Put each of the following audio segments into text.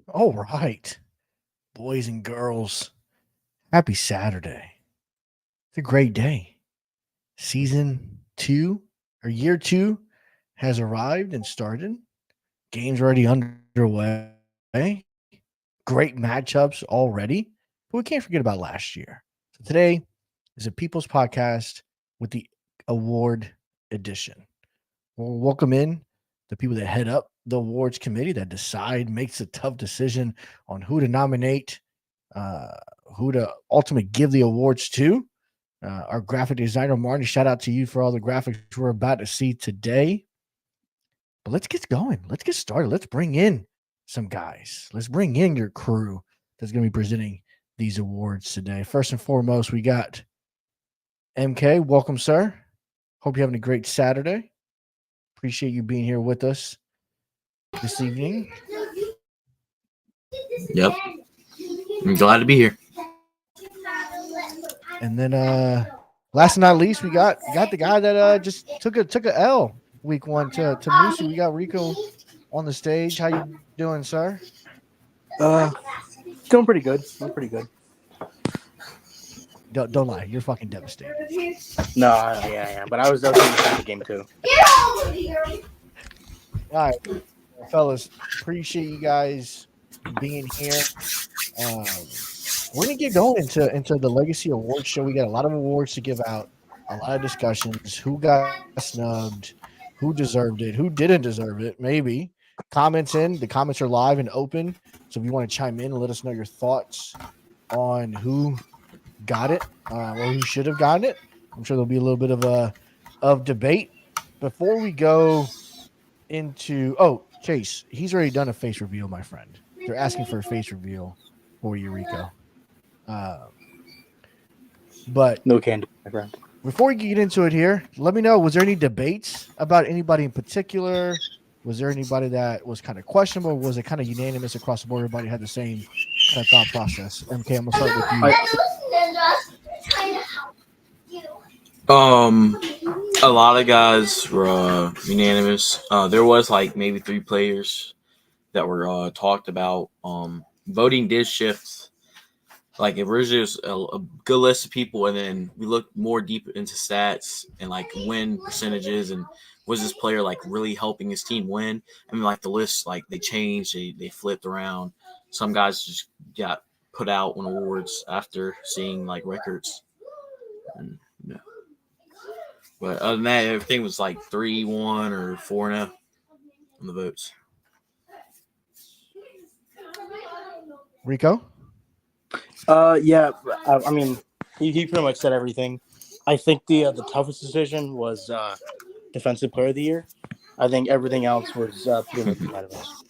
All right, boys and girls, happy Saturday. It's a great day. Season two or year two has arrived and started. Games already underway. Great matchups already. But we can't forget about last year. So today is a People's Podcast with the award edition. We'll welcome in the people that head up the awards committee that decide, makes a tough decision on who to nominate, uh, who to ultimately give the awards to. Our graphic designer, Marty, shout out to you for all the graphics we're about to see today. But let's get going. Let's get started. Let's bring in some guys. Let's bring in your crew that's going to be presenting these awards today. First and foremost, we got MK. Welcome, sir. Hope you're having a great Saturday. Appreciate you being here with us this evening. Yep. I'm glad to be here. And then last but not least, we got the guy that just took a L week one to Moosey. We got Rico on the stage. How you doing, sir? Uh, Doing pretty good. Doing pretty good. Don't lie. You're fucking devastated. No, yeah. But I was doing the game too. All right, fellas. Appreciate you guys being here. Um, we're gonna get going into the Legacy Awards show. We got a lot of awards to give out, a lot of discussions. Who got snubbed? Who deserved it? Who didn't deserve it? Maybe comments in. The comments are live and open. So if you want to chime in and let us know your thoughts on who got it or who should have gotten it, I'm sure there'll be a little bit of debate before we go into. Oh, Chase, he's already done a face reveal, my friend. They're asking for a face reveal for you, Rico. Uh, but No candy, my friend. before we get into it here, let me know, was there any debates about anybody in particular? Was there anybody that was kind of questionable? Or was it kind of unanimous across the board? Everybody had the same kind of thought process. MK, I'm going to start with you. A lot of guys were unanimous. There was like maybe 3 players that were talked about. Voting did shift. Like originally, it was a good list of people, and then we looked more deep into stats and like win percentages and was this player like really helping his team win? I mean, like the list, like they changed, they flipped around. Some guys just got put out on awards after seeing like records. And, you know. But other than that, everything was like 3-1 or 4-0 on the votes. Rico? Yeah. I mean, he pretty much said everything. I think the toughest decision was Defensive Player of the Year. I think everything else was pretty much unanimous.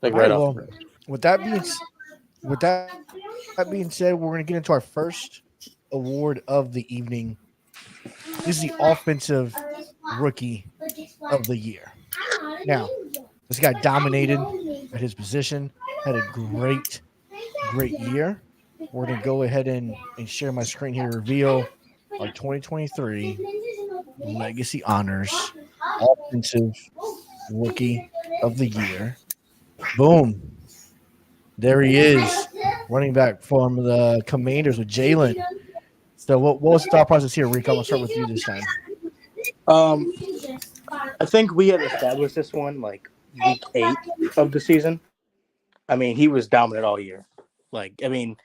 Like All right, right off well, the rip. with that being with that being said, we're going to get into our first award of the evening. This is the offensive rookie of the year. Now, this guy dominated at his position, had a great year. We're going to go ahead and share my screen here, reveal our 2023 Legacy Honors Offensive Rookie of the Year. Boom. There he is, running back from the Commanders with Jalen. So what was the thought process here, Rico? I'm going to start with you this time. Um, I think we had established this one like week 8 of the season. I mean, he was dominant all year. Like, I mean,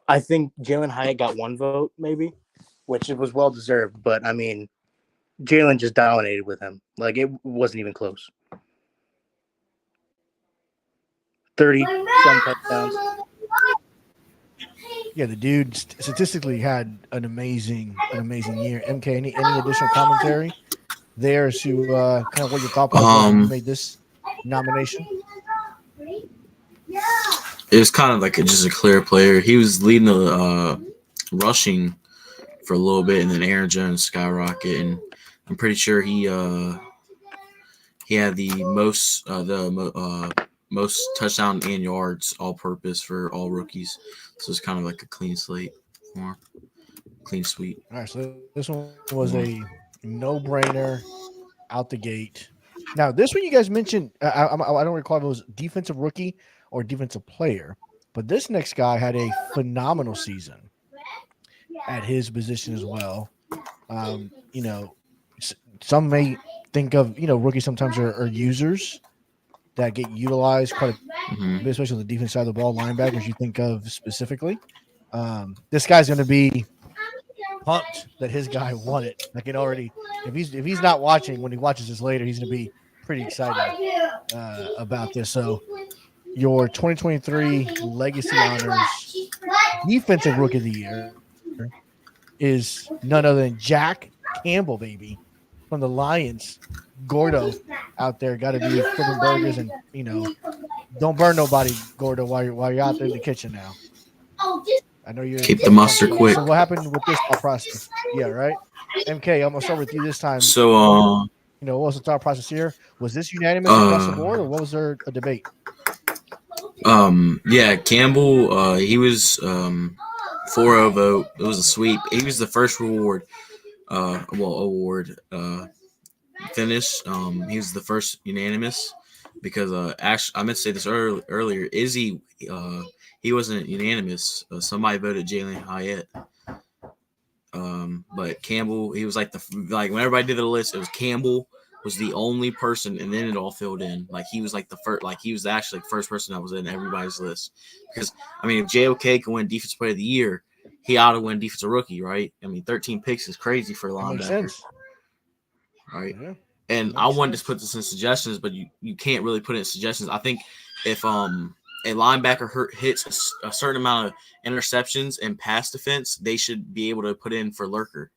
I think Jalen Hyatt got 1 vote, maybe, which it was well deserved. But I mean, Jalen just dominated with him. Like, it wasn't even close. 30 some touchdowns. Yeah, the dude statistically had an amazing year. MK, any additional commentary there as to kind of what your thought process was when you made this nomination? It was kind of like just a clear player. He was leading the rushing for a little bit, and then Aaron Jones skyrocket, and I'm pretty sure he had the most touchdown and yards all purpose for all rookies. So it's kind of like a clean slate, more clean sweep. All right, so this one was a no-brainer out the gate. Now, this one you guys mentioned, I don't recall if it was defensive rookie or defensive player, but this next guy had a phenomenal season at his position as well. You know, some may think of, rookies sometimes are users that get utilized quite a Mhm. bit, especially on the defense side of the ball, linebackers you think of specifically. This guy's going to be pumped that his guy won it. I can already, if he's not watching, when he watches this later, he's going to be pretty excited about this. So your 2023 Legacy Honors Defensive Rookie of the Year is none other than Jack Campbell, baby, from the Lions. Gordo out there got to be flipping burgers and don't burn nobody, Gordo, while you're out there in the kitchen now. I know you're Keep the mustard pumped. quick. So what happened with this thought process? Yeah, right. MK, I'm gonna start with you this time. So, what was the thought process here? Was this unanimous across the board, or what was there a debate? Yeah, Campbell, he was 4-0 vote. It was a sweep. He was the first award finish. He was the first unanimous because actually I meant to say this earlier. Izzy, he wasn't unanimous. Somebody voted Jalen Hyatt. But Campbell, he was like when everybody did the list, it was Campbell was the only person, and then it all filled in. Like he was like the first, like he was actually the first person that was in everybody's list. Because I mean, if JOK can win Defensive Player of the Year, he ought to win Defensive Rookie, right? I mean, 13 picks is crazy for a linebacker. Makes sense, right? Yeah, and I wanted to put this in suggestions, but you can't really put it in suggestions. I think if a linebacker hits a certain amount of interceptions and pass defense, they should be able to put in for Lurker.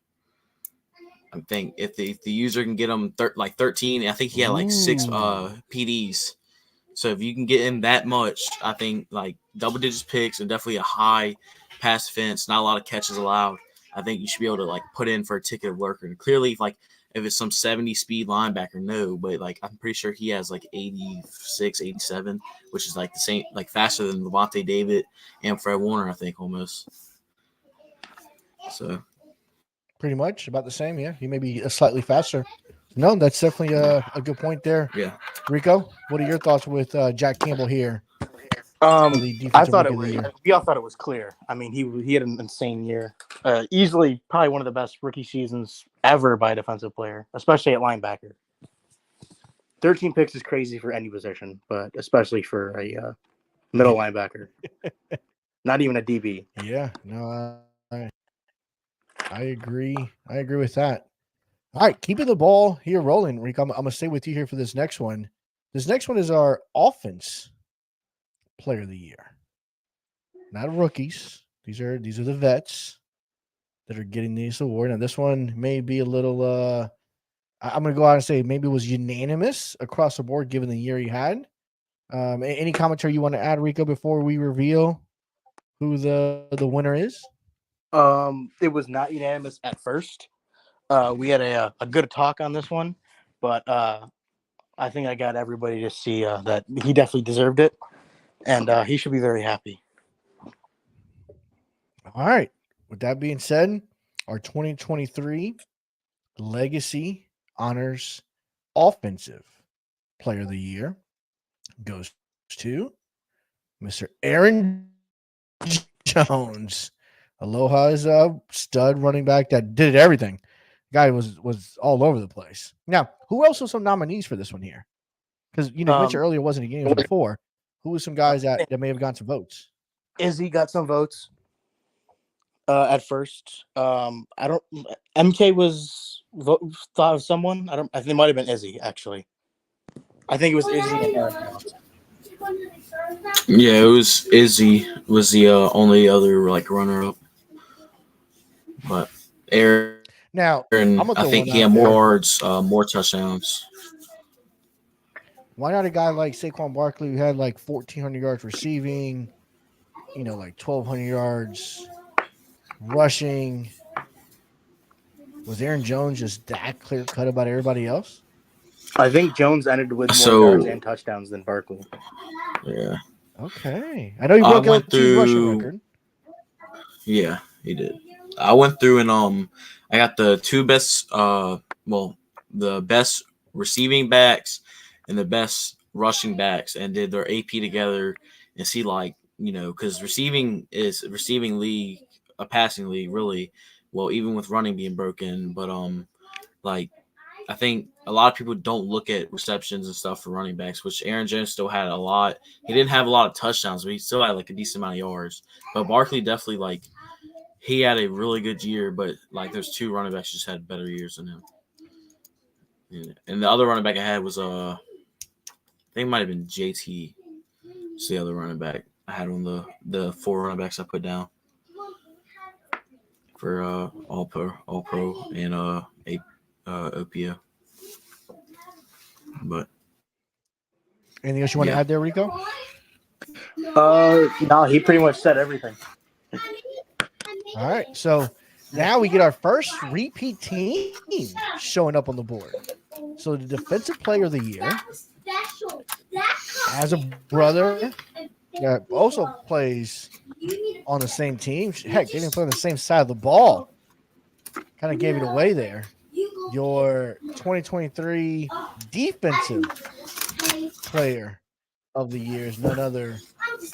I think if the user can get him 13, I think he had like 6 PDs. So if you can get in that much, I think like double digits picks and definitely a high pass defense, not a lot of catches allowed. I think you should be able to like put in for a ticket of Lurker. And clearly, like if it's some 70 speed linebacker, no, but like I'm pretty sure he has like 86, 87, which is like the same, like faster than Levante David and Fred Warner, I think almost. So pretty much about the same. Yeah, he may be slightly faster. No, that's definitely a good point there. Yeah, Rico, what are your thoughts with Jack Campbell here? I thought we all thought it was clear. I mean, he had an insane year. Easily, probably one of the best rookie seasons ever by a defensive player, especially at linebacker. 13 picks is crazy for any position, but especially for a middle linebacker. Not even a DB. Yeah, no, I agree. I agree with that. All right, keeping the ball here rolling, Rico. I'm gonna stay with you here for this next one. This next one is our offense player of the year. Not rookies. These are the vets that are getting this award. Now this one may be a little I'm gonna go out and say maybe it was unanimous across the board given the year he had. Any commentary you want to add, Rico, before we reveal who the winner is? It was not unanimous at first. We had a good talk on this one, but I think I got everybody to see that he definitely deserved it, and he should be very happy. All right. With that being said, our 2023 Legacy Honors Offensive Player of the Year goes to Mr. Aaron Jones. Aloha is a stud running back that did everything. Guy was all over the place. Now, who else was some nominees for this one here? Because you mentioned earlier wasn't a game before. Who was some guys that may have gotten some votes? Izzy got some votes at first. I don't. MK was thought of someone. I think it might have been Izzy actually. I think it was Izzy and Aaron Jones. Yeah, it was Izzy was the only other like runner up, but Aaron. Now, I think he had more yards, more touchdowns. Why not a guy like Saquon Barkley who had like 1,400 yards receiving, like 1,200 yards rushing? Was Aaron Jones just that clear cut about everybody else? I think Jones ended with more yards and touchdowns than Barkley. Yeah. Okay. I know he broke out the rushing record. Yeah, he did. I went through and I got the two best the best receiving backs and the best rushing backs and did their AP together and see like because receiving is receiving league a passing league really well even with running being broken but like I think a lot of people don't look at receptions and stuff for running backs, which Aaron Jones still had a lot. He didn't have a lot of touchdowns, but he still had like a decent amount of yards. But Barkley definitely like he had a really good year, but like there's two running backs just had better years than him. Yeah. And the other running back I had was I think it might have been JT. It's the other running back I had on the four running backs I put down for all pro and OPO. But Anything else you want to yeah. add there, Rico? No, he pretty much said everything. All right. So now we get our first repeat team showing up on the board. So the defensive player of the year has a brother that also plays on the same team. Heck, they didn't play on the same side of the ball. Kind of gave it away there. Your 2023 defensive player of the year is none other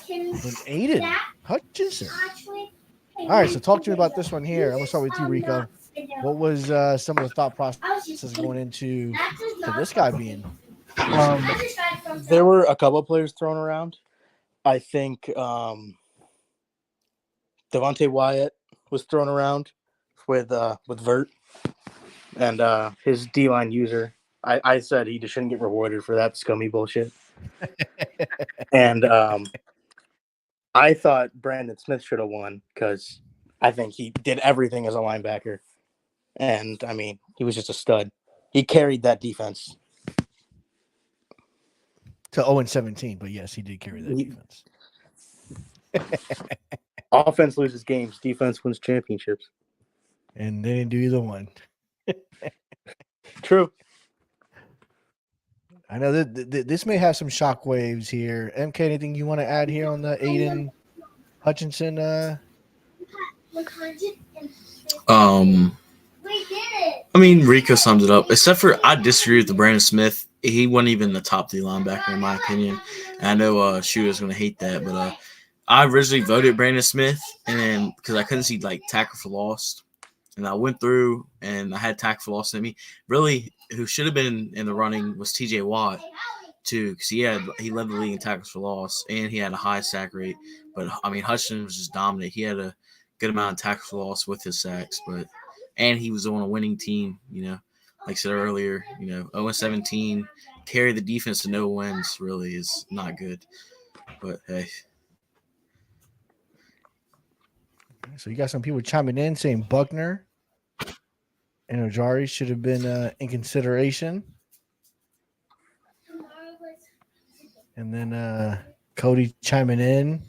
than Aiden Hutchinson. All right, so talk to me about this one here. I'm going to start with you, Rico. What was some of the thought processes going into this guy being? There were a couple of players thrown around. I think Devontae Wyatt was thrown around with Vert and his D-line user. I said he just shouldn't get rewarded for that scummy bullshit. And I thought Brandon Smith should have won because I think he did everything as a linebacker. And, I mean, he was just a stud. He carried that defense. To 0-17, but yes, he did carry that defense. Offense loses games. Defense wins championships. And they didn't do either one. True. I know that this may have some shockwaves here. MK, anything you want to add here on the Aiden Hutchinson? I mean, Rico summed it up. Except for I disagree with the Brandon Smith. He wasn't even the top D linebacker in my opinion. And I know Shooter's going to hate that, but I originally voted Brandon Smith, and then because I couldn't see like tackle for loss, and I went through and I had tackle for loss in me. Really, who should have been in the running was T.J. Watt too, because he led the league in tackles for loss, and he had a high sack rate. But I mean, Hutchinson was just dominant. He had a good amount of tackles for loss with his sacks, and he was on a winning team. Like I said earlier, 0-17, carry the defense to no wins really is not good. But hey. So you got some people chiming in saying Buckner and Ojari should have been in consideration. And then Cody chiming in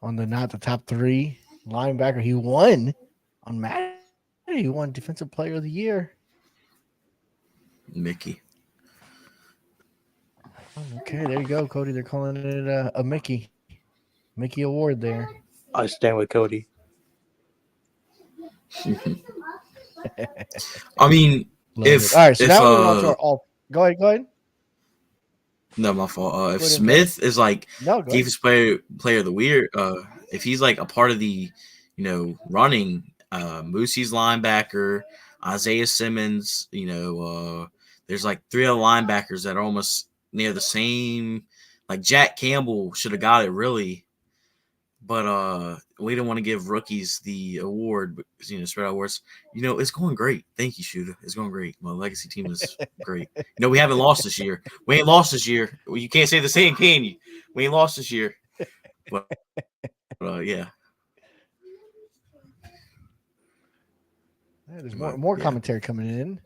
on not the top three linebacker. He won on Madden. He won Defensive Player of the Year. Mickey. Okay, there you go, Cody. They're calling it a Mickey Award there. I stand with Cody. I mean, All right, so now we're on to our all. Go ahead. No, my fault. If Smith is like defense player of the year, if he's like a part of the, running, Moosey's linebacker, Isaiah Simmons, there's like three other linebackers that are almost near the same. Like Jack Campbell should have got it really, but we don't want to give rookies the award because spread out awards. It's going great. Thank you, Shooter. It's going great. My legacy team is great. We haven't lost this year. We ain't lost this year. Well, you can't say the same, can you? We ain't lost this year. But yeah. There's more commentary coming in.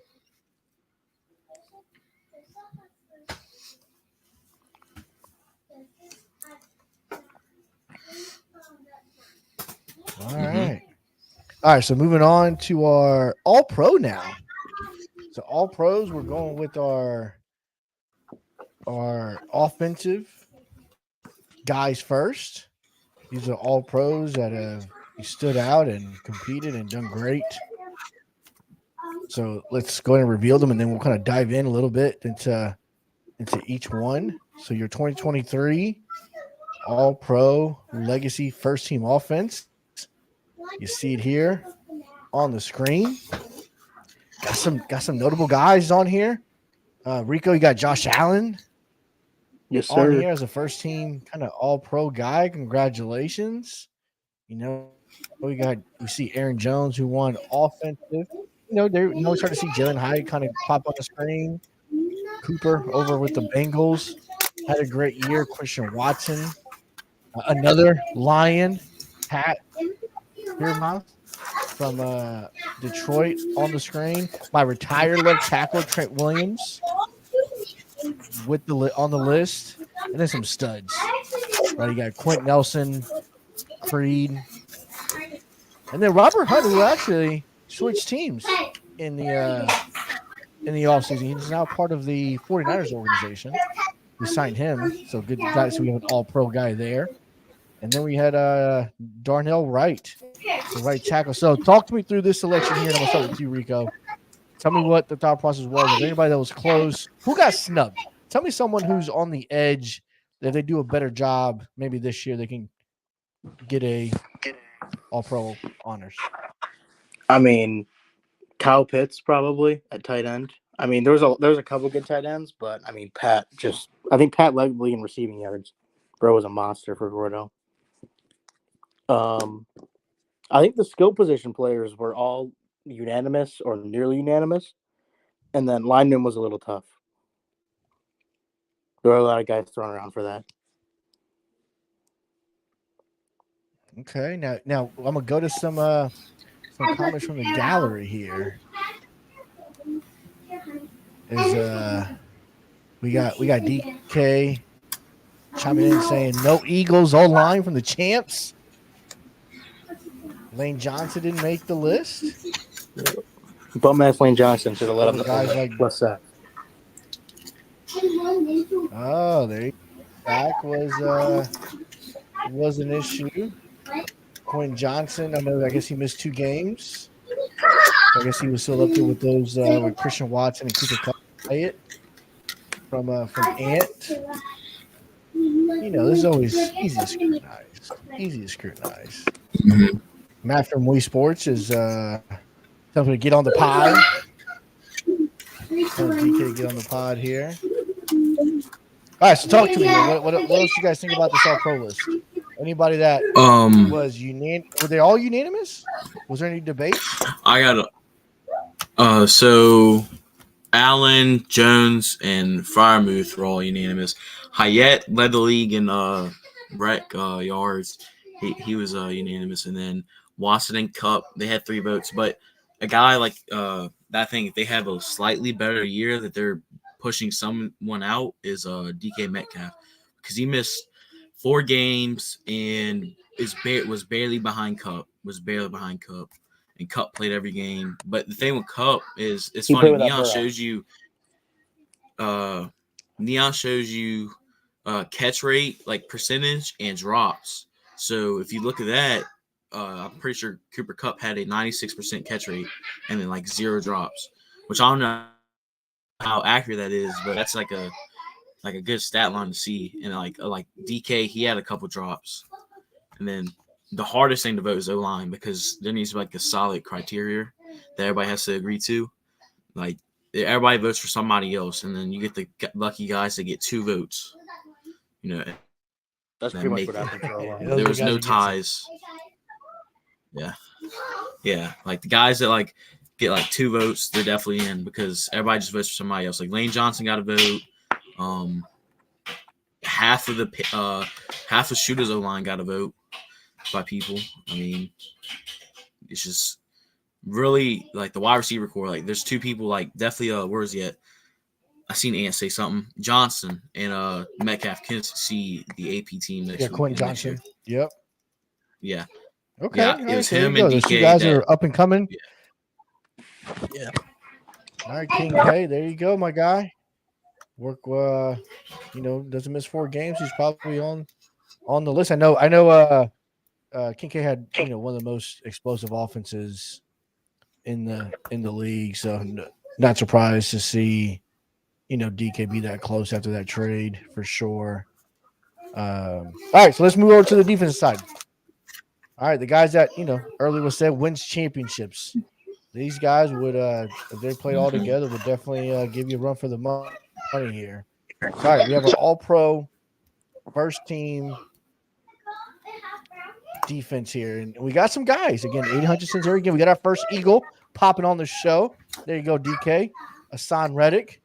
All right. All right, so moving on to our All-Pro now. So All-Pros, we're going with our offensive guys first. These are All-Pros that have stood out and competed and done great. So let's go ahead and reveal them, and then we'll kind of dive in a little bit into into each one. So your 2023 All Pro Legacy First Team Offense. You see it here on the screen. Got some notable guys on here. Rico, you got Josh Allen Yes, on sir. here as a first team kind of All Pro guy. Congratulations. We see Aaron Jones who won offensive. We start to see Jalen Hyde kind of pop on the screen. Cooper over with the Bengals had a great year. Christian Watson, another Lion, Pat Piermouth from Detroit on the screen. My retired left tackle Trent Williams with on the list, and then some studs. Right, you got Quint Nelson, Creed, and then Robert Hunt, who actually switched teams in the offseason. He's now part of the 49ers organization. We signed him, so good guy. So we have an all-pro guy there. And then we had Darnell Wright, the right tackle. So talk to me through this selection here, and I'm going to start with you, Rico. Tell me what the thought process was. Was there anybody that was close? Who got snubbed? Tell me someone who's on the edge. That if they do a better job, maybe this year they can get a all-pro honors. I mean, Kyle Pitts probably at tight end. I mean, there was a couple good tight ends, but I mean, I think Pat led the league in receiving yards. Bro was a monster for Gordo. I think the skill position players were all unanimous or nearly unanimous, and then lineman was a little tough. There were a lot of guys thrown around for that. Okay, now I'm gonna go to some comments from the gallery here. We got DK chiming in saying no Eagles O-line from the champs. Lane Johnson didn't make the list. Bum-ass Lane Johnson should have let him guys like what's that? Oh, there you go. Back was an issue. Quinn Johnson, I guess he missed 2 games. So I guess he was still up there with those with Christian Watson and Cooper Kupp. From Ant. This is always easy to scrutinize. Mm-hmm. Matt from Wii Sports is telling me to get on the pod. DK to get on the pod here. All right, so talk to me. What else you guys think about this all-pro list? Anybody that was unanimous? Were they all unanimous? Was there any debates? I got so Allen, Jones, and Fryermuth were all unanimous. Hyatt led the league in rec yards. He was unanimous, and then Watson and Kupp, they had 3 votes. But a guy like that thing, if they have a slightly better year that they're pushing someone out is DK Metcalf, because he missed 4 games and was barely behind Kupp. And Kupp played every game. But the thing with Kupp is it's funny. Neon shows you catch rate, like percentage, and drops. So if you look at that, I'm pretty sure Cooper Kupp had a 96% catch rate and then like 0 drops, which I don't know how accurate that is, but that's like a good stat line to see. And like DK, he had a couple drops. And then the hardest thing to vote is O-line, because there needs to be like a solid criteria that everybody has to agree to. Like everybody votes for somebody else, and then you get the lucky guys that get 2 votes. That's pretty much what happened for a while. There was no ties. Yeah. Like the guys that like get like 2 votes, they're definitely in, because everybody just votes for somebody else. Like Lane Johnson got a vote. Half of Shooter's O-line got a vote by people. I mean, it's just really like the wide receiver core. Like there's 2 people like definitely where is he at? I seen Ant say something. Johnson and Metcalf can see the AP team next week. Yeah, Quentin Johnson. Yep. Yeah. Okay. Yeah, it was him and DK. Those 2 guys are up and coming. Yeah. All right, King K. There you go, my guy. Work. Doesn't miss 4 games. He's probably on the list. I know. King K had one of the most explosive offenses in the league, so not surprised to see DK be that close after that trade for sure. All right, so let's move over to the defensive side. All right, the guys that earlier was said wins championships. These guys would, if they played all together, would definitely give you a run for the money here. So, all right, we have our All-Pro first team defense here, and we got some guys again. 800 since again. We got our first Eagle popping on the show. There you go, DK. Hassan Reddick.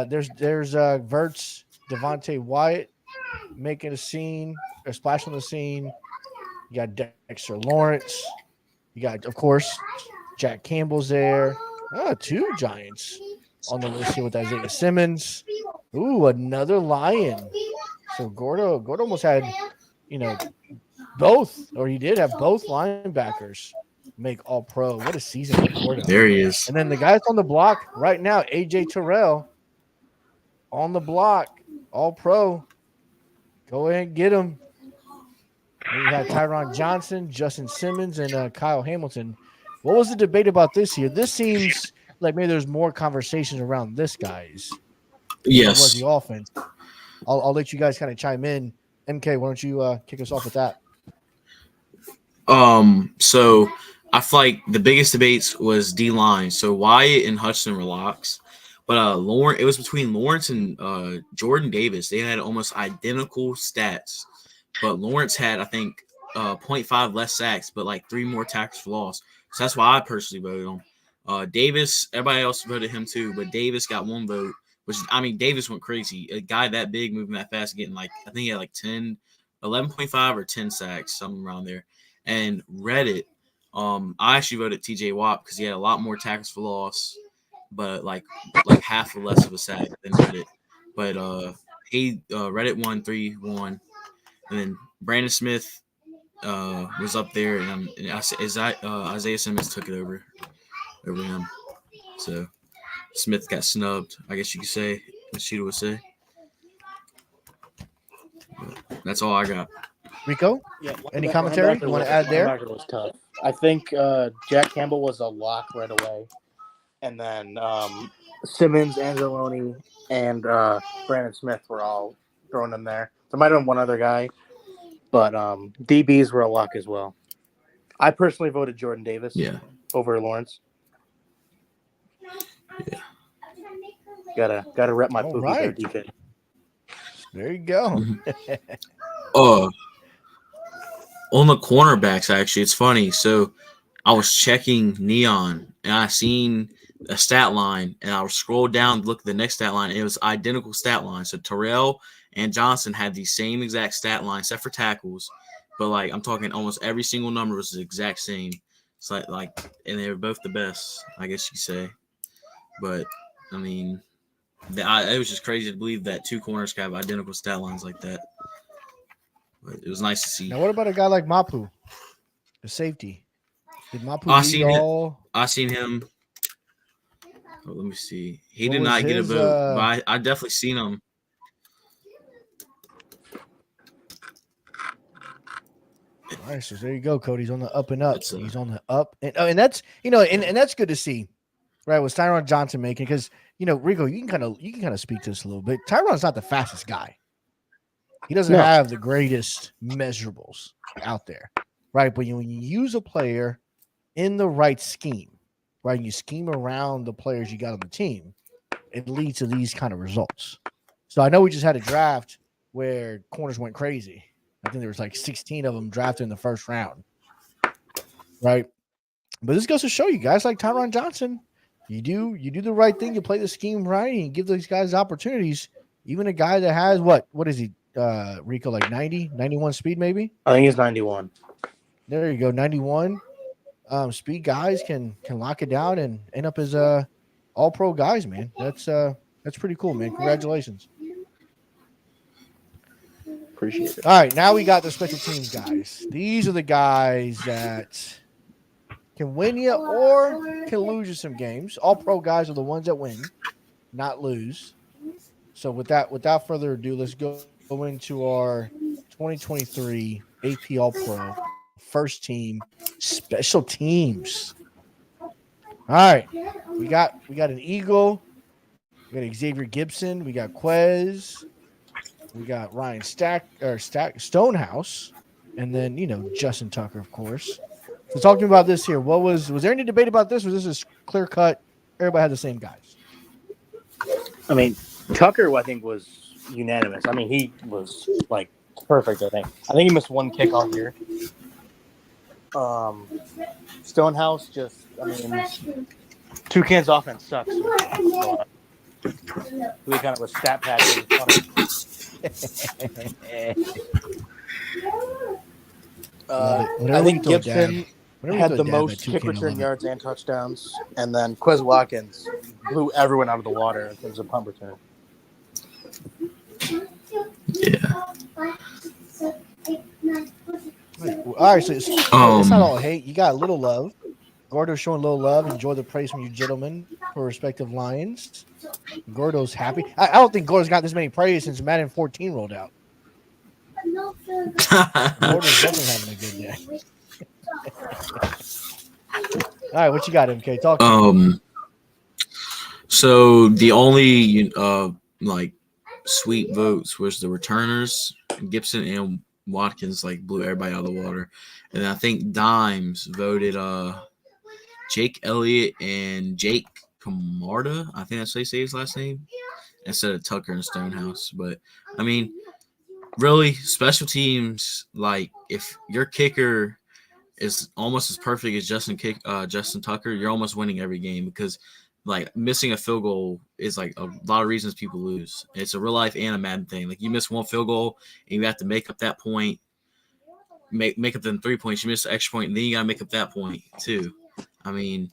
There's Verts, Devontae Wyatt making a scene, or splash on the scene. You got Dexter Lawrence. You got, of course, Jack Campbell's there. Two Giants on the list here with Isaiah Simmons. Ooh, another Lion. So Gordo almost had, both, or he did have both linebackers make All-Pro. What a season for Gordo. There he is. And then the guys on the block right now, AJ Terrell on the block, All-Pro. Go ahead and get him. And you have Tyron Johnson, Justin Simmons, and Kyle Hamilton. What was the debate about this here? This seems like maybe there's more conversations around this guys. Yes. Was the offense. I'll let you guys kind of chime in. MK, why don't you kick us off with that? So I feel like the biggest debates was D-line. So Wyatt and Hudson were locks. But it was between Lawrence and Jordan Davis. They had almost identical stats. But Lawrence had, I think, 0.5 less sacks, but like 3 more tackles for loss. So that's why I personally voted on. Davis, everybody else voted him too, but Davis got 1 vote, Davis went crazy. A guy that big moving that fast, getting I think he had 11.5 or 10 sacks, something around there. And Reddit, I actually voted TJ Watt because he had a lot more tackles for loss, but like half or less of a sack than Reddit. But Reddit won 3-1. And then Brandon Smith was up there, and Isaiah Simmons took it over him. So Smith got snubbed, I guess you could say, as Sheeta would say. But that's all I got. Rico? Yeah. Any commentary you want to add there? Linebacker was tough. I think Jack Campbell was a lock right away. And then Simmons, Anzalone, and Brandon Smith were all thrown in there. There might have been one other guy, but DBs were a lock as well. I personally voted Jordan Davis over Lawrence. Yeah. Gotta rep my poopy there, DK. There you go. On the cornerbacks, actually, it's funny. So I was checking Neon, and I seen a stat line, and I would scroll down to look at the next stat line, and it was identical stat line. So Terrell and Johnson had the same exact stat line, except for tackles. But I'm talking almost every single number was the exact same. It's and they were both the best, I guess you could say. But it was just crazy to believe that 2 corners could have identical stat lines like that. But it was nice to see. Now, what about a guy like Mapu, the safety? Did Mapu all? I seen him. Oh, let me see. He did not get a vote, but I definitely seen him. All right, so there you go, Cody's on the up and up. He's on the up, and that's and that's good to see, right? Was Tyron Johnson making, because Rico, you can kind of speak to this a little bit. Tyron's not the fastest guy. He doesn't have the greatest measurables out there, right? But when you use a player in the right scheme, right, and you scheme around the players you got on the team, it leads to these kind of results. So I know we just had a draft where corners went crazy. I think there was 16 of them drafted in the first round, right? But this goes to show you guys like Tyron Johnson, you do the right thing, you play the scheme right, and you give these guys opportunities. Even a guy that has what is he, Rico, 90, 91 speed maybe? I think he's 91. There you go, 91. Speed guys can lock it down and end up as all-pro guys, man. That's pretty cool, man. Congratulations. Appreciate it. All right, now we got the special teams guys. These are the guys that can win you or can lose you some games. All pro guys are the ones that win, not lose. So without further ado, let's go into our 2023 AP All Pro first team special teams. All right, we got an Eagle. We got Xavier Gibson. We got Quez. We got Ryan Stonehouse, and then Justin Tucker, of course. So talking about this here, was there any debate about this? Was this a clear cut? Everybody had the same guys. I mean, Tucker, I think, was unanimous. I mean, he was like perfect. I think he missed one kick all year. Stonehouse Toucan's offense sucks. So we kind of a stat pad. I think Gibson had the most kick return yards and touchdowns, and then Quez Watkins blew everyone out of the water in terms of punt return. Yeah. All right, so it's not all hate. You got a little love. Gordo's showing a little love. Enjoy the praise from you gentlemen for respective Lions. Gordo's happy. I don't think Gordo's got this many praise since Madden 14 rolled out. Gordo's definitely having a good day. All right, what you got, MK? Talk to me. So the only sweet votes was the returners, Gibson and Watkins blew everybody out of the water. And I think Dimes voted Jake Elliott and Jake Camarda. I think that's how you say his last name, instead of Tucker and Stonehouse. But I mean, really, special teams, if your kicker is almost as perfect as Justin Tucker, you're almost winning every game, because missing a field goal is a lot of reasons people lose. It's a real life and a Madden thing. You miss one field goal and you have to make up that point, make up them 3 points. You miss the extra point and then you got to make up that point too. I mean,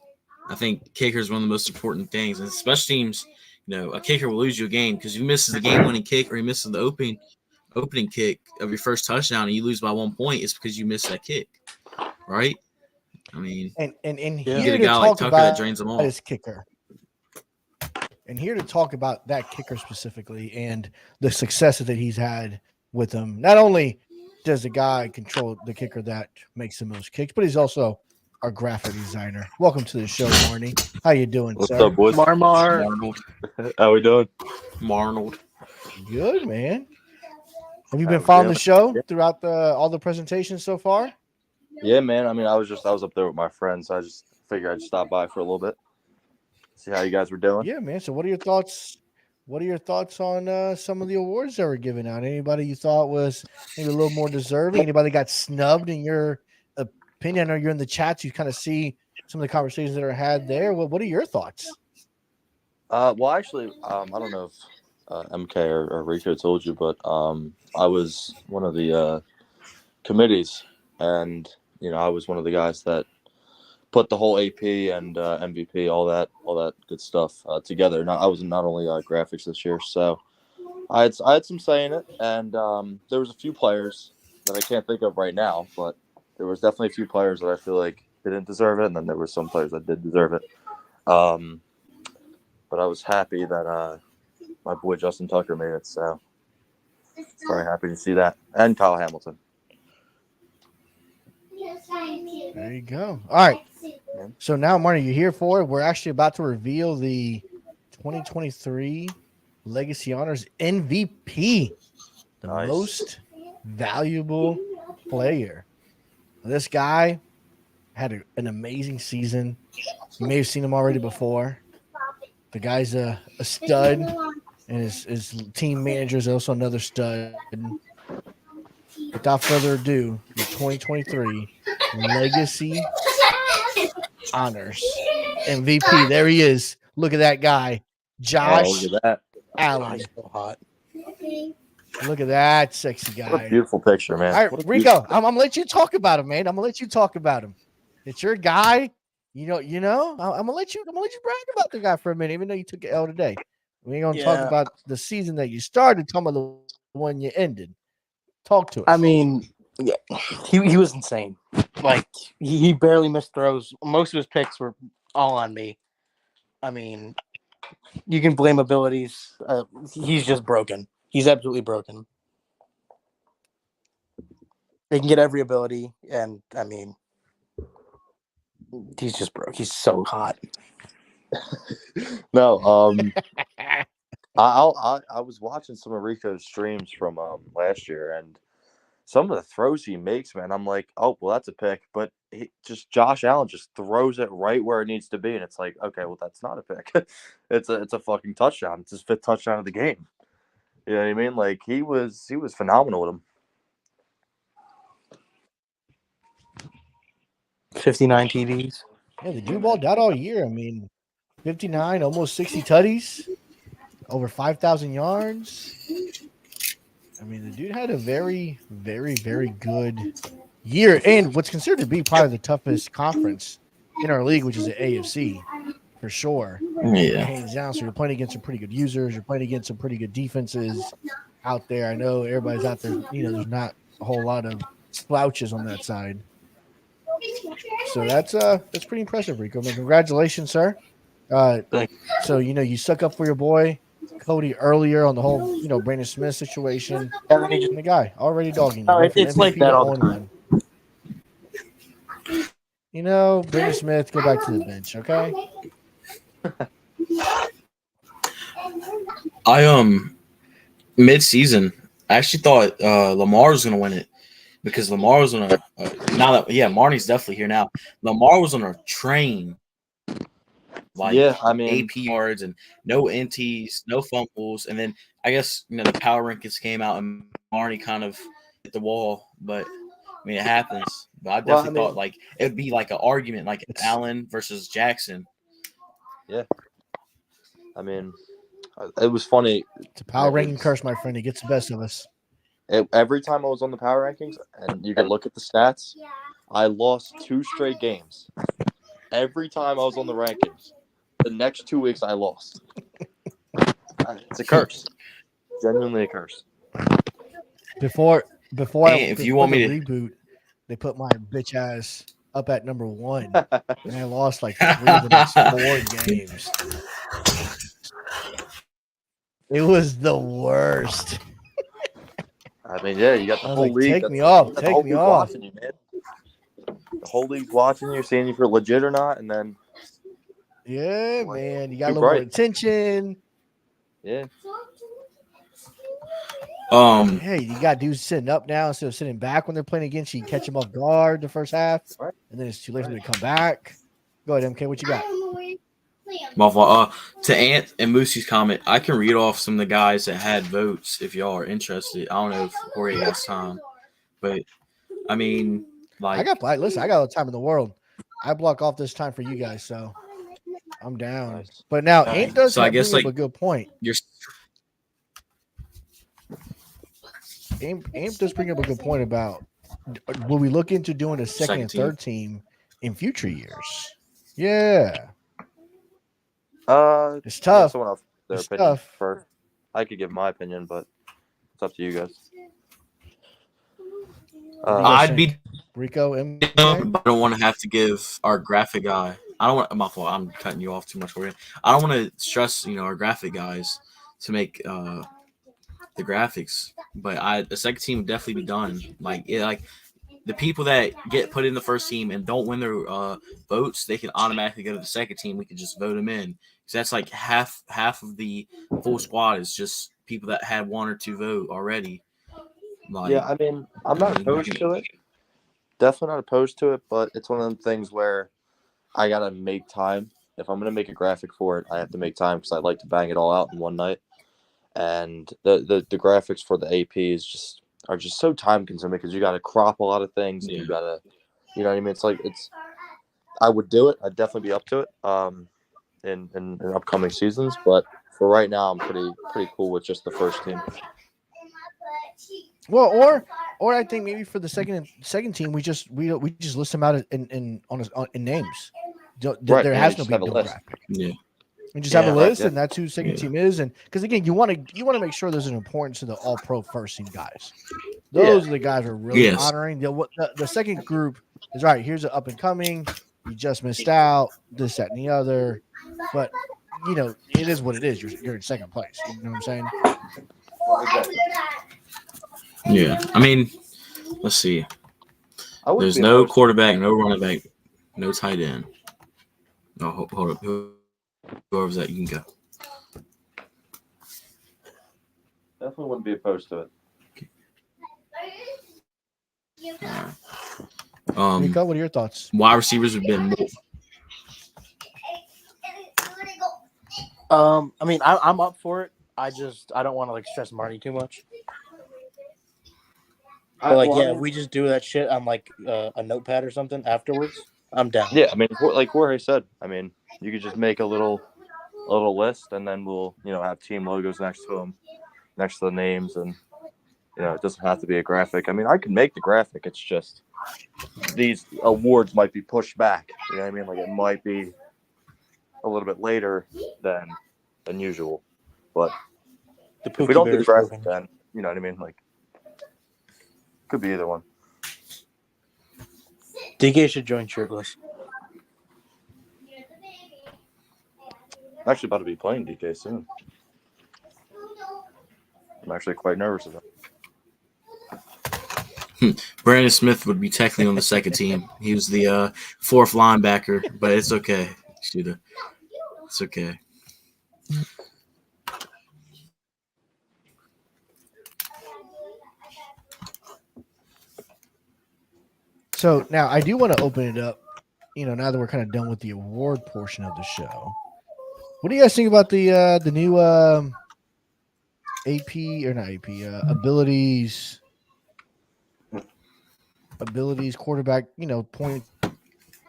I think kicker is one of the most important things. And special teams, a kicker will lose you a game because if he misses the game-winning kick or he misses the opening kick of your first touchdown and you lose by 1 point, it's because you missed that kick, right? I mean, and you here get a to guy talk like Tucker about that drains them all. His kicker. And here to talk about that kicker specifically and the success that he's had with him. Not only does the guy control the kicker that makes the most kicks, but he's also our graphic designer. Welcome to the show, Marnie. How you doing, What's sir? up, boys? Marnold. How we doing? Marnold. Good, man. Have you been following the show throughout all the presentations so far? Yeah, man. I mean, I was up there with my friends. So I just figured I'd stop by for a little bit, see how you guys were doing. Yeah, man. So what are your thoughts? What are your thoughts on some of the awards that were given out? Anybody you thought was maybe a little more deserving? Anybody got snubbed in your opinion? I know you're in the chats. You kind of see some of the conversations that are had there. What are your thoughts? Well, actually, I don't know if MK or Rico told you, but I was one of the committees, and I was one of the guys that put the whole AP and MVP, all that good stuff together. I was not only graphics this year, so I had some say in it, and there was a few players that I can't think of right now, but there was definitely a few players that I feel like didn't deserve it, and then there were some players that did deserve it. But I was happy that my boy Justin Tucker made it, so very happy to see that, and Kyle Hamilton. There you go. All right. So now, Marty, you're here for it. We're actually about to reveal the 2023 Legacy Honors MVP, the most valuable player. This guy had an amazing season. You may have seen him already before. The guy's a stud, and his team manager is also another stud. Without further ado, the 2023 Legacy Honors MVP. There he is. Look at that guy, Josh look at that. Allen. So hot. Look at that sexy guy. What a beautiful picture, man. All right, Rico, I'm gonna let you talk about him, man. I'm gonna let you talk about him. It's your guy. I'm gonna let you brag about the guy for a minute, even though you took an L today. We ain't gonna talk about the season that you started, talking about the one you ended. Talk to us. I mean, yeah, he was insane. He barely missed throws. Most of his picks were all on me. I mean, you can blame abilities. He's just broken. He's absolutely broken. They can get every ability, and I mean, he's just broke. He's so hot. No, I was watching some of Rico's streams from last year, and some of the throws he makes, man, I'm like, oh well, that's a pick, but Josh Allen just throws it right where it needs to be, and it's like, okay, well, that's not a pick. It's a fucking touchdown. It's his 5th touchdown of the game. You know what I mean? Like he was phenomenal with him. 59 TDs. Yeah, the dude balled out all year. I mean, 59, almost 60 tutties, over 5,000 yards. I mean, the dude had a very, very, very good year, and what's considered to be probably the toughest conference in our league, which is the AFC, for sure. Yeah. Hands down. So you're playing against some pretty good users. You're playing against some pretty good defenses out there. I know everybody's out there. There's not a whole lot of slouches on that side. So that's pretty impressive, Rico. I mean, congratulations, sir. So you stuck up for your boy Cody earlier on the whole Brandon Smith situation. And the guy already dogging you. It's like that all the time. Brandon Smith, go back to the bench, okay? Mid-season, I actually thought Lamar was going to win it because Lamar was on a Marnie's definitely here now. Lamar was on a train, AP yards and no NTs, no fumbles, and then I guess the power rankings came out and Marnie kind of hit the wall, but I mean it happens. But I definitely thought it'd be like an argument, like Allen versus Jackson. Yeah, I mean, it was funny. It's a power ranking curse, my friend. It gets the best of us. Every time I was on the power rankings, and you can look at the stats, I lost 2 straight games. Every time I was on the rankings, the next 2 weeks I lost. It's a curse. Genuinely a curse. Before if you want me to reboot, they put my bitch ass up at number 1, and I lost 3 of the next 4 games. It was the worst. I mean, yeah, you got the whole league. Take me off. Watching you, man. The whole league's watching you, seeing if you're legit or not, and then. Yeah, man, you got a little more attention. Yeah. Hey, you got dudes sitting up now instead of sitting back when they're playing against you. You catch them off guard the first half, and then it's too late for them to come back. Go ahead, MK. What you got? To Ant and Moosey's comment, I can read off some of the guys that had votes if y'all are interested. I don't know if Jorge has time, but I mean, I got all the time in the world. I block off this time for you guys, so I'm down. Nice. But now Ant does bring up a good point. Ant does bring up a good point about will we look into doing a second and third team in future years? Yeah. It's tough. Someone else their opinion first. I could give my opinion, but it's up to you guys. I'd be Rico. I don't want to have to give our graphic guy. I don't want. My fault. I'm cutting you off too much for you. I don't want to stress, our graphic guys to make the graphics, but the second team would definitely be done. The people that get put in the first team and don't win their votes, they can automatically go to the second team. We could just vote them in. So that's like half of the full squad is just people that had 1 or 2 vote already. I mean, I'm not opposed to it. Definitely not opposed to it, but it's one of them things where I gotta make time. If I'm gonna make a graphic for it, I have to make time because I like to bang it all out in one night. And the graphics for the APs are just so time consuming because you got to crop a lot of things. And you got to, you know what I mean? I would do it. I'd definitely be up to it in upcoming seasons. But for right now, I'm pretty cool with just the first team. Well, or I think maybe for the second team, we just list them out in names. There has no graphic. Yeah. And just have a list, and that's who second team is. And because again, you want to make sure there's an importance to the All Pro first team guys. Those are the guys we're really honoring. The second group is right. Here's an up and coming. You just missed out. This, that, and the other. But it is what it is. You're in second place. You know what I'm saying? Yeah. I mean, let's see. There's no quarterback, no running back, no tight end. No, hold up. Whoever's that, you can go. Definitely wouldn't be opposed to it. Rico, what are your thoughts? Wide receivers have been more. I mean, I'm up for it. I don't want to like stress Marty too much. But like, if we just do that shit on like a notepad or something afterwards, I'm down. Yeah, I mean, like Jorge said, I mean, you could just make a little list, and then we'll have team logos next to them, next to the names, and it doesn't have to be a graphic. I mean, I can make the graphic. It's just these awards might be pushed back. You know what I mean? Like it might be a little bit later than usual, but if we don't do the graphic, then you know what I mean. Like could be either one. DK should join shirtless. I'm actually about to be playing DK soon. I'm actually quite nervous about it. Brandon Smith would be technically on the second team. He was the fourth linebacker, but it's okay. It's okay. So now I do want to open it up. Now that we're kind of done with the award portion of the show, what do you guys think about the new AP or not AP abilities quarterback point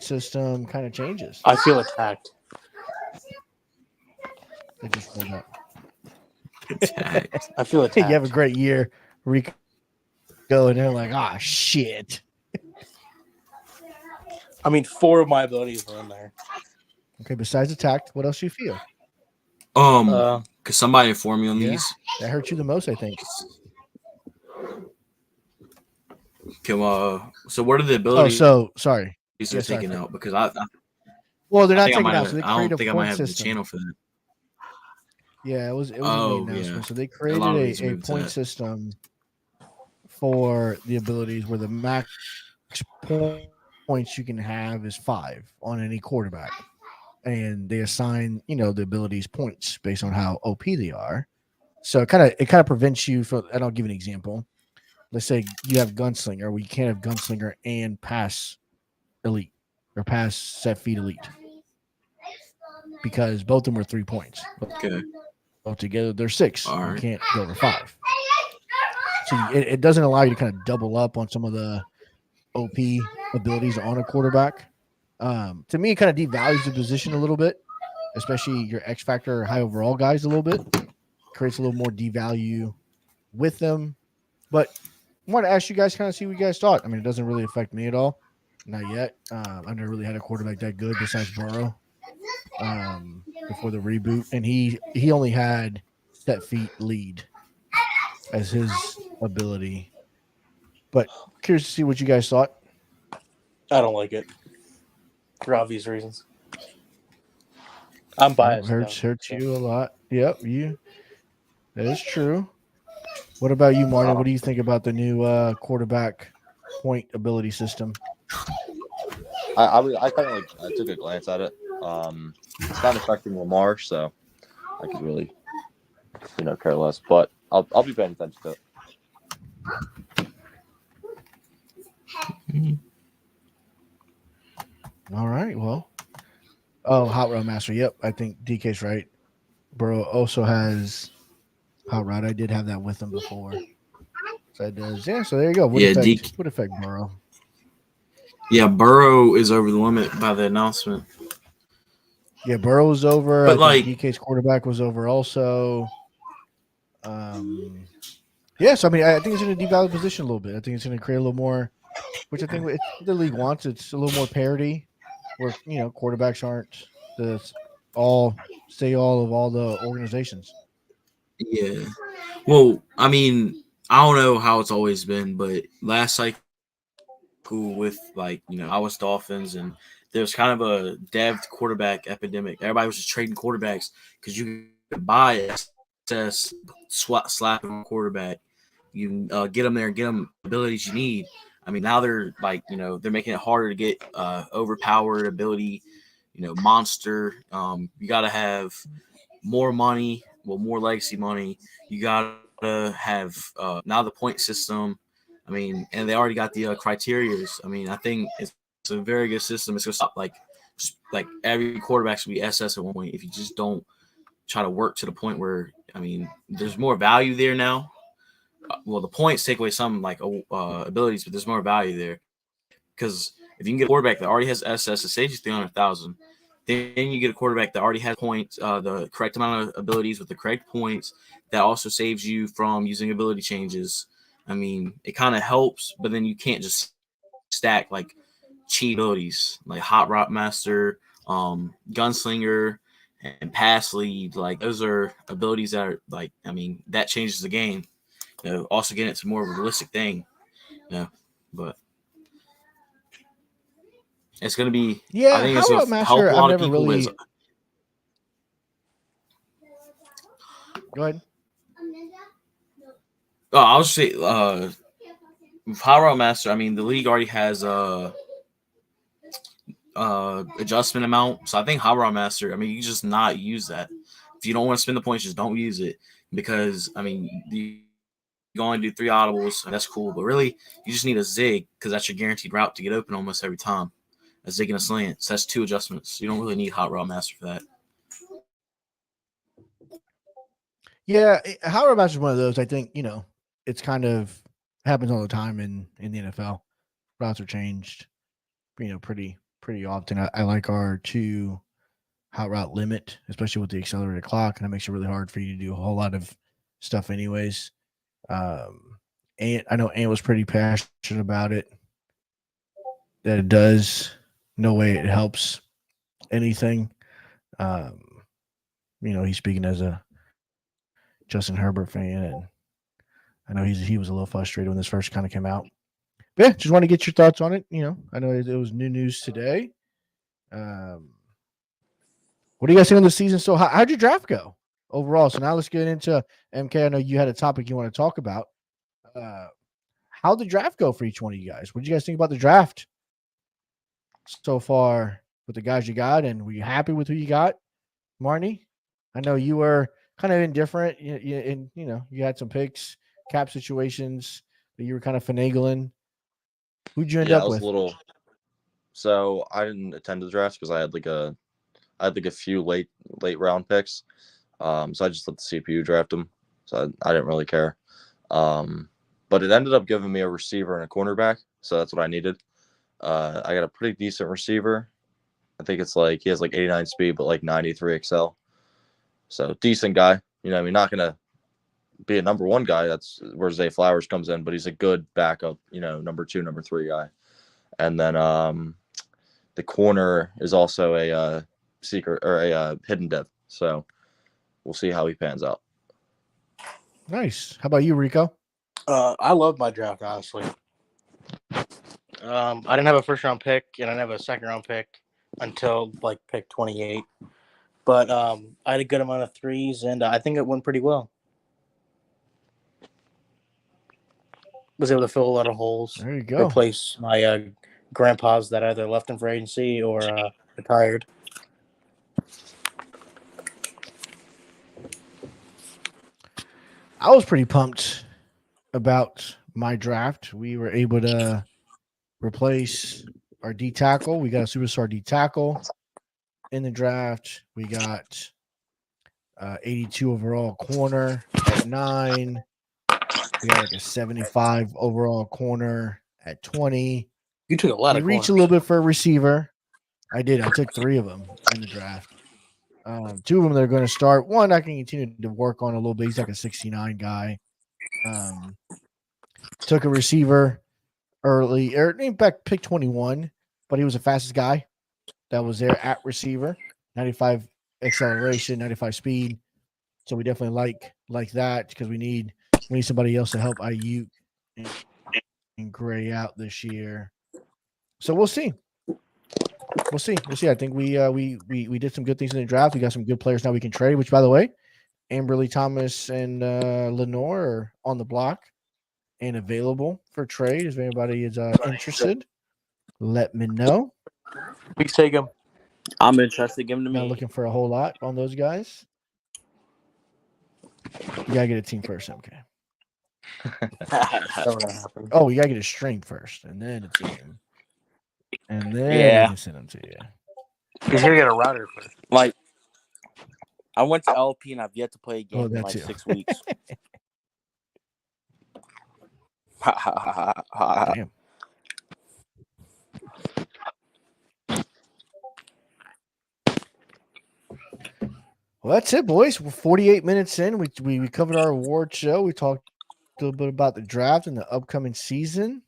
system kind of changes? I feel attacked. They just rolled out. Attacked. I feel attacked. You have a great year, Rico, and they're like, ah, shit. I mean, 4 of my abilities were in there. Okay, besides attacked, what else do you feel? Could somebody inform me on these? That hurt you the most, I think. So what are the abilities? Oh, so sorry. They're taking out because well, they're not I taking out. have, So they I don't create think a I might point have system. the channel for that. Yeah, it was in the announcement. Yeah. So they created a point system for the abilities where the max points you can have is 5 on any quarterback, and they assign the abilities points based on how OP they are. So it kind of prevents you from. And I'll give an example. Let's say you have gunslinger, where you can't have gunslinger and pass elite or pass set feet elite because both of them are 3 points. Okay. Altogether, they're 6. All right. You can't go over 5. So it doesn't allow you to kind of double up on some of the OP abilities on a quarterback. To me, it kind of devalues the position a little bit, especially your X factor or high overall guys a little bit. Creates a little more devalue with them. But I want to ask you guys, kind of see what you guys thought. I mean, it doesn't really affect me at all. Not yet. I've never really had a quarterback that good besides Burrow before the reboot. And he only had set feet lead as his ability. But curious to see what you guys thought. I don't like it for obvious reasons. I'm biased. Hurts you a lot. Yep, that is true. What about you, Martin? What do you think about the new quarterback point ability system? I kind of I took a glance at it. It's not affecting Lamar, so I could really care less. But I'll be paying attention to it. All right. Well, Hot Rod Master. Yep, I think DK's right. Burrow also has Hot Rod. I did have that with him before. So it does. Yeah. So there you go. Would affect Burrow. Yeah, Burrow is over the limit by the announcement. Yeah, Burrow was over. But I think DK's quarterback was over also. Yeah, so I mean, I think it's in a devalued position a little bit. I think it's going to create a little more, which I think the league wants. It's a little more parity, where quarterbacks aren't all of all the organizations. Yeah. Well, I mean, I don't know how it's always been, but last cycle with I was Dolphins, and there's kind of a dev quarterback epidemic. Everybody was just trading quarterbacks because you could buy access, slap on quarterback. You can get them there and get them abilities you need. I mean, now they're they're making it harder to get overpowered ability, monster. You got to have more money, more legacy money. You got to have now the point system. I mean, and they already got the criterias. I mean, I think it's a very good system. It's gonna stop like every quarterback should be SS at one point. If you just don't try to work to the point where, I mean, there's more value there now. Well, the points take away some abilities, but there's more value there because if you can get a quarterback that already has SS, it saves you 300,000. Then you get a quarterback that already has points, the correct amount of abilities with the correct points. That also saves you from using ability changes. I mean, it kind of helps, but then you can't just stack like cheat abilities like Hot Rod Master, Gunslinger, and Pass Lead. Like those are abilities that are like, I mean, that changes the game. Also getting it to more of a realistic thing. But it's gonna be. I Yeah, think How it's gonna Route help Master, a I've lot of never people. really. Go ahead. I was say with Power Master. I mean, the league already has adjustment amount, so I think Hot Rod Master. I mean, you just not use that. If you don't want to spend the points, just don't use it because I mean, you go and do 3 audibles, and that's cool. But really, you just need a zig because that's your guaranteed route to get open almost every time. A zig and a slant. So that's 2 adjustments. You don't really need Hot Rod Master for that. Yeah, How Route Master is one of those. I think it's kind of happens all the time in the NFL. Routes are changed, pretty often. I like our 2 hot route limit, especially with the accelerated clock, and it makes it really hard for you to do a whole lot of stuff, anyways. And I know Ant was pretty passionate about it. That it does. No way it helps anything. He's speaking as a Justin Herbert fan, and I know he was a little frustrated when this first kind of came out. But yeah, just want to get your thoughts on it. I know it was new news today. What do you guys think on the season? So, how'd your draft go overall? So now let's get into MK. I know you had a topic you want to talk about. How'd the draft go for each one of you guys? What did you guys think about the draft so far with the guys you got? And were you happy with who you got, Marnie? I know you were kind of indifferent. You had some picks, cap situations that you were kind of finagling. Who'd you end Yeah, up I was with? a little. So I didn't attend the draft because I had a few late round picks. So I just let the CPU draft them. So I didn't really care. But it ended up giving me a receiver and a cornerback. So that's what I needed. I got a pretty decent receiver. I think it's like he has like 89 speed, but like 93 excel. So decent guy. I mean, not gonna be a number 1 guy. That's where Zay Flowers comes in, but he's a good backup. Number 2, number 3 guy. And then the corner is also a secret or a hidden dev. So we'll see how he pans out. Nice. How about you, Rico? I love my draft, honestly. I didn't have a first round pick, and I didn't have a second round pick until like pick 28. But I had a good amount of threes, and I think it went pretty well. Was able to fill a lot of holes. There you go. Replace my grandpas that either left in free agency or retired. I was pretty pumped about my draft. We were able to replace our D tackle. We got a superstar D tackle in the draft. We got 82 overall corner at 9. We got like a 75 overall corner at 20. You took a lot We of reached a corners. little bit for a receiver. I did. I took 3 of them in the draft. 2 of them they're going to start. One I can continue to work on a little bit. He's like a 69 guy. Took a receiver early, or in fact, pick 21, but he was the fastest guy that was there at receiver. 95 acceleration, 95 speed. So we definitely like that because we need somebody else to help Ayuk and Gray out this year. So we'll see. We'll see. I think we did some good things in the draft. We got some good players now we can trade. Which, by the way, Amberly Thomas and Lenore are on the block and available for trade. If anybody is interested, let me know. Please take him. I'm interested. Give them to Not me. looking for a whole lot on those guys. You gotta get a team first, MK. That's not gonna happen. Oh, you gotta get a string first, and then a team, and then Yeah. I can send them to you. He's gonna get a router first. Like, I went to LP and I've yet to play a game Oh, in that like too. 6 weeks. Damn. Well, that's it, boys. We're 48 minutes in. We covered our award show. We talked a little bit about the draft and the upcoming season.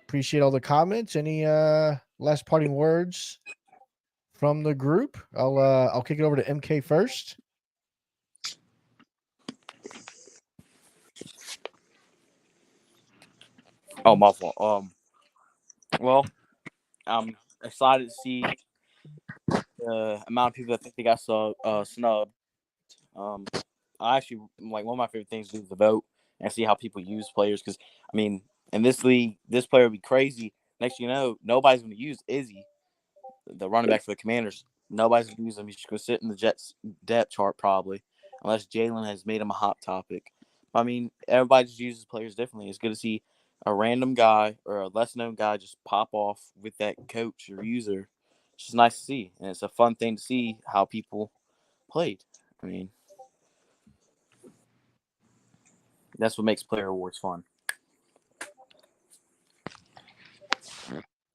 Appreciate all the comments. Any last parting words from the group? I'll kick it over to MK first. Oh, my fault. Well, I'm excited to see the amount of people that think they got snubbed. I actually like one of my favorite things to do is to vote and see how people use players. Because I mean, in this league, this player would be crazy. Next, thing you know, nobody's going to use Izzy, the running back for the Commanders. Nobody's going to use him. He's just going to sit in the Jets depth chart probably, unless Jalen has made him a hot topic. I mean, everybody just uses players differently. It's good to see a random guy or a less known guy just pop off with that coach or user. It's just nice to see, and it's a fun thing to see how people played. I mean, that's what makes player awards fun.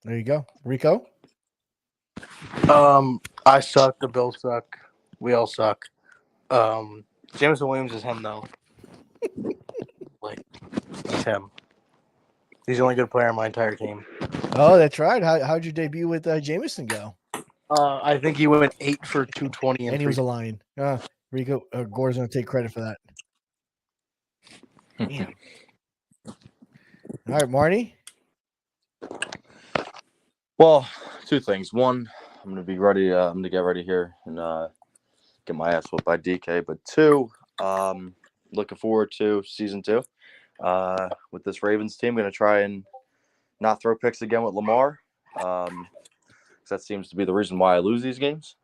There you go, Rico. I suck. The Bills suck. We all suck. Jameson Williams is him though. Like, it's him. He's the only good player on my entire team. Oh, that's right. How'd your debut with Jameson go? I think he went 8 for 220 And he was a lion. Rico Gore's gonna take credit for that. Damn. All right, Marty. Well, two things. One, I'm gonna be ready. I'm gonna get ready here and get my ass whooped by DK. But two, looking forward to season 2. With this Ravens team, gonna try and not throw picks again with Lamar. That seems to be the reason why I lose these games.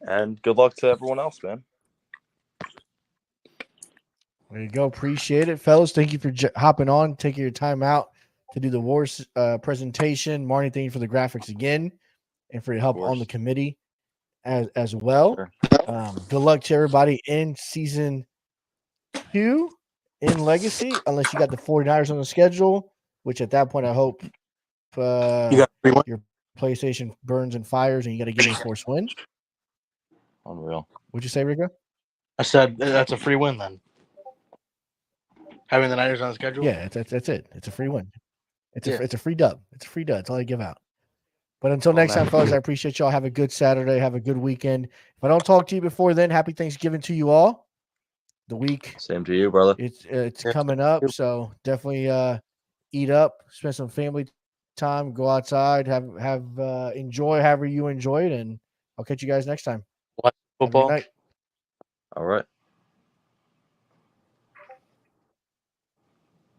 And good luck to everyone else, man. There you go. Appreciate it, fellas. Thank you for hopping on, taking your time out to do the wars presentation. Marty, thank you for the graphics again and for your help on the committee as well. Sure. Good luck to everybody in season 2 in Legacy, unless you got the 49ers on the schedule, which at that point I hope your PlayStation burns and fires and you got to get a force win. Unreal. What'd you say, Rico? I said that's a free win then. Having the Niners on the schedule? Yeah, that's it. It's a free win. It's a free dub. It's a free dub. That's all I give out. But until next time, fellas, I appreciate y'all. Have a good Saturday. Have a good weekend. If I don't talk to you before then, happy Thanksgiving to you all. The week. Same to you, brother. It's coming up, so definitely eat up, spend some family time, go outside, have enjoy however you enjoy it, and I'll catch you guys next time. Watch football. Have a good night. All right.